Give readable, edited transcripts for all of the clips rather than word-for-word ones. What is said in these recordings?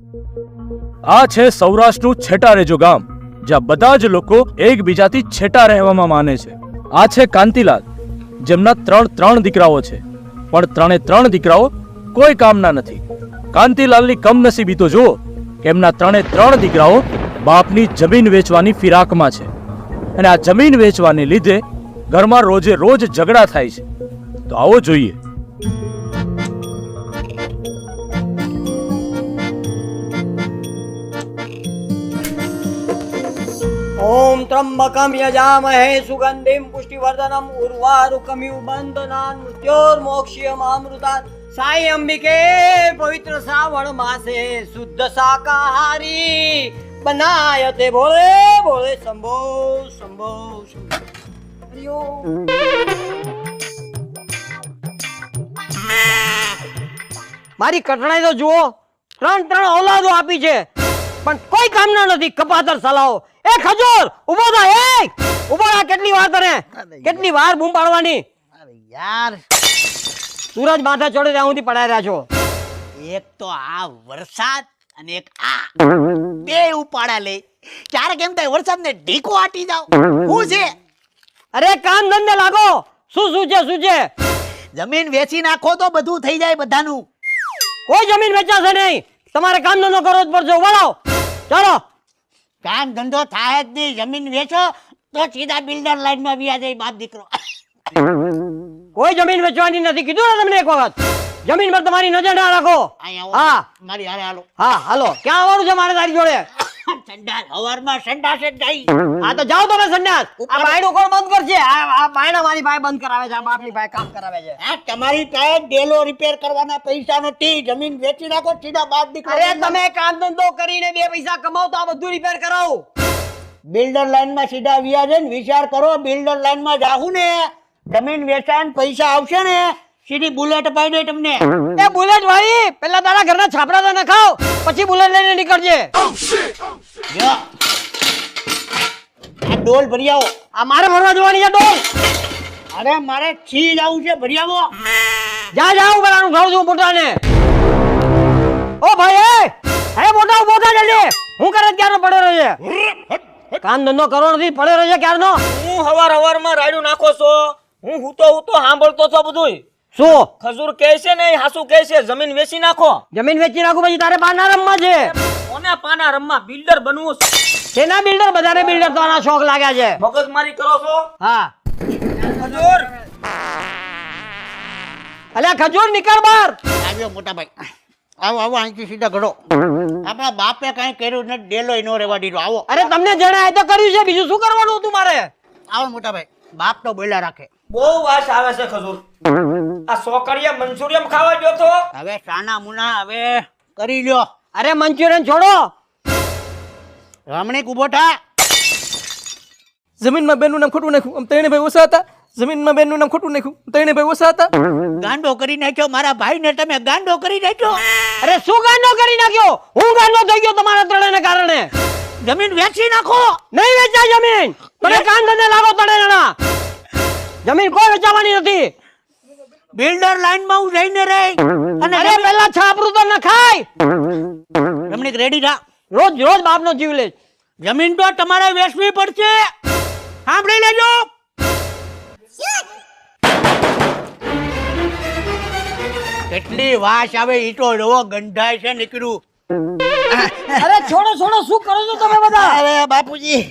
આ છે સૌરાષ્ટ્રનું છેટા રેજો ગામ, જ્યાં બધા જ લોકો એકબીજાથી છેટા રહેવામાં માને છે. આ છે કાંતિલાલ, જેમના ત્રણ દીકરાઓ છે, પણ ત્રણે દીકરાઓ કોઈ કામના નથી. કાંતિલાલની કમનસીબી તો જુઓ કે એમના ત્રણ દીકરાઓ બાપની જમીન વેચવાની ફિરાકમાં છે, અને આ જમીન વેચવાને લીધે ઘરમાં રોજે રોજ ઝઘડા થાય છે. તો આવો જોઈએ. ओम त्र्यंबकम यजामहे सुगंधिम पुष्टिवर्धनम उर्वारुकमिव बंधनान् मृत्योर्मोक्ष्यमामृतात्. साई अंबिके पवित्र श्रावण मासे शुद्ध शाकाहारी बनायते भोले भोले शंभो शंभो शंभो. हरिओम. મારી કટણાઈ તો જુઓ, ત્રણ ઓલાદો આપી છે, પણ કોઈ કામના નથી. કપાતર સલાઓ. એ ખજૂર ઉભો થા. એ ઉભો થા. કેટલી વાર તને કેટલી વાર બૂમ પાડવાની? અરે યાર, સૂરજ માથે ચડે ત્યાં સુધી પડાઈ રહ્યા છો. એક તો આ વરસાદ અને એક આ બે ઉપાડા લે. ક્યારેક એમ થાય વરસાદ ને ઢીકો આટી જાવ. શું છે? અરે કામ ધંધે લાગો. શું છે? જમીન વેચી નાખો તો બધું થઈ જાય બધાનું. કોઈ જમીન વેચાશે નહીં. તમારે કામ ધંધો કરવો જ પડશે. ઉભા રહો. ચાલો. કામ ધંધો થાય જ નહીં. જમીન વેચો તો સીધા બિલ્ડર લાઈન માં વ્યા જાય બાપ દીકરો. કોઈ જમીન વેચવાની નથી કીધું ને તમને એક વખત. જમીન પર તમારી નજર ના રાખો. હા, મારી હારે હાલો. હા હાલો. ક્યાં આવવાનું છે મારે તારી જોડે? સંડાસ હવારમાં સંડાસ જ જાય. હા તો જાઓ તમે સંન્યાસ. આ બાયણું કોણ બંધ કરશે? આ બાયણા મારી પાસે બંધ કરાવે છે. આ બાપની પાસે કામ કરાવે છે. આ તમારી પાસે ડેલો રિપેર કરવાના પૈસા નથી. જમીન વેચી નાખો સીધા બાપ દીકરો. અરે તમે કામ ધંધો કરીને 2 પૈસા કમાવ તો આ બધું રિપેર કરાવું. બિલ્ડર લાઈન માં સીધા વ્યા છે ને વિચાર કરો. બિલ્ડર લાઈન માં જાહું ને, જમીન વેચાણ પૈસા આવશે ને, સીધી બુલેટ અપાઈ દે તમને. એ બુલેટ વાળી પેલા તારા ઘરના છાપરા તો નખાવ, પછી બુલેટ લઈને નીકળજે. જો આ ડોલ ભરી આવો. આ મારે ભરવા જવાની છે ડોલ. અરે મારે છી જવું છે, ભરી આવો. જા બરાનું ખાવ છું મોટાને. ઓ ભાઈ હે મોટા ઉભો થા જલ્દી. હું કરે ક્યારનો પડ્યો રહે છે? કામ ધંધો કરવો નથી, પડ્યો રહે છે ક્યારનો. હું હવારમાં રાયડું નાખો છો. હું હુતો સાંભળતો છો બધું. શું ખજૂર કહે છે ને હાસુ કહે છે જમીન વેચી નાખો. જમીન વેચી નાખું પછી તારે પાના રમવા છે. કોને પાના રમવા? બિલ્ડર બનવું છે. તેના બિલ્ડર બધાને બિલ્ડર તો આના શોખ લાગ્યા છે. મગજમારી કરો છો. હા ખજૂર અલ્યા ખજૂર નીકળ બહાર. આવ્યો મોટા ભાઈ. આવો અહીંથી સીધા ઘડો. આપણા બાપે કઈ કર્યું ને ડેલો નો રેવા દીધો. આવો. અરે તમને જણાય તો કર્યું છે, બીજું શું કરવાનું હતું મારે? આવો મોટા ભાઈ. બાપ તો બોલ્યા રાખે. બહુ વાસ આવે છે ખજૂર. આ સોકરિયા મંચુરિયમ ખાવા ગયો તો. હવે સાના મુના હવે કરી લ્યો. અરે મંચુરિયન છોડો. રમણીક ઉભો થા. જમીનમાં બેનનું નામ ખોટું નાખ્યું. ત્રણે ભાઈ ઓછા હતા. જમીનમાં બેનનું નામ ખોટું નાખ્યું. ત્રણે ભાઈ ઓછા હતા. ગાંડો કરી નાખ્યો મારા ભાઈ ને. તમે ગાંડો કરી નાખ્યો. અરે શું ગાંડો કરી નાખ્યો? હું ગાંડો થઈ ગયો તમારા ત્રણેયને કારણે. જમીન વેચી નાખો. નહીં વેચાય જમીન. તમે કામ ધંધે લાગો ત્રણેયના. જમીન કોઈ વેચાવાની નથી. બિલ્ડર લાઈન માં હું જઈને રહી. અને અરે પેલા છાપરું તો નખાય. રમણીક રેડી થા. રોજ બાપનો જીવ લે. જમીન તો તમારે વેચવી પડશે. સાંભળી લેજો. કેટલી વાસ આવે. ઈટો રવો ગંધાય છે નીકળ્યું. અરે છોડો શું કરો છો તમે બધા? અરે બાપુજી,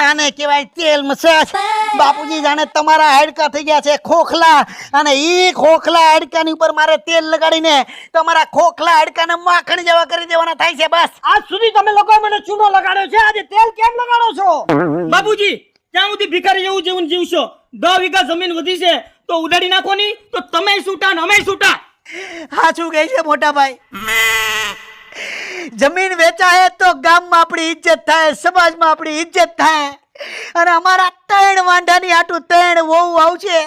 આને કહેવાય તેલ મસાજ. બાપુજી જાણે તમારા હાડકા થઈ ગયા છે ખોખલા, અને ઈ ખોખલા હાડકાની ઉપર મારે તેલ લગાડીને તમારા ખોખલા હાડકાને માખણ જેવા કરી દેવાના થાય છે. બસ આજ સુધી તમે લોકોએ મને ચૂનો લગાડ્યો છે, આજે તેલ કેમ લગાડો છો? બાબુજી ત્યાં સુધી ભિખારી જેવું જીવન જીવશો. 10 વીઘા જમીન વધી છે તો ઉડાડી નાખો ની તો તમે છૂટા ને અમે છૂટા. સાચું કહે છે મોટા ભાઈ. જમીન વેચાય તો ગામમાં આપણી ઇજ્જત થાય, સમાજમાં આપણી ઇજ્જત થાય. અને અમારા 3 વાંઢાની આટું 3 વહુ આવશે.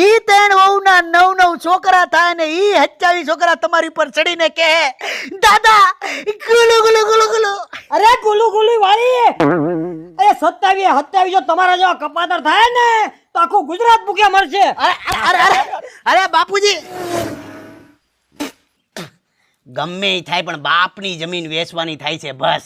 ઈ 3 વહુના 9 છોકરા થાય ને ઈ 27 છોકરા તમારી પર ચડીને કહે દાદા ગુલુ ગુલુ ગુલુ ગુલુ. અરે ગુલુ વાળી. અરે 27 જો તમારા જેવા કપાતર થાય ને તો આખું ગુજરાત ભૂખ્યા મરશે. અરે બાપુજી, ગમે ઈ થાય પણ બાપની જમીન વેચવાની થાય છે બસ.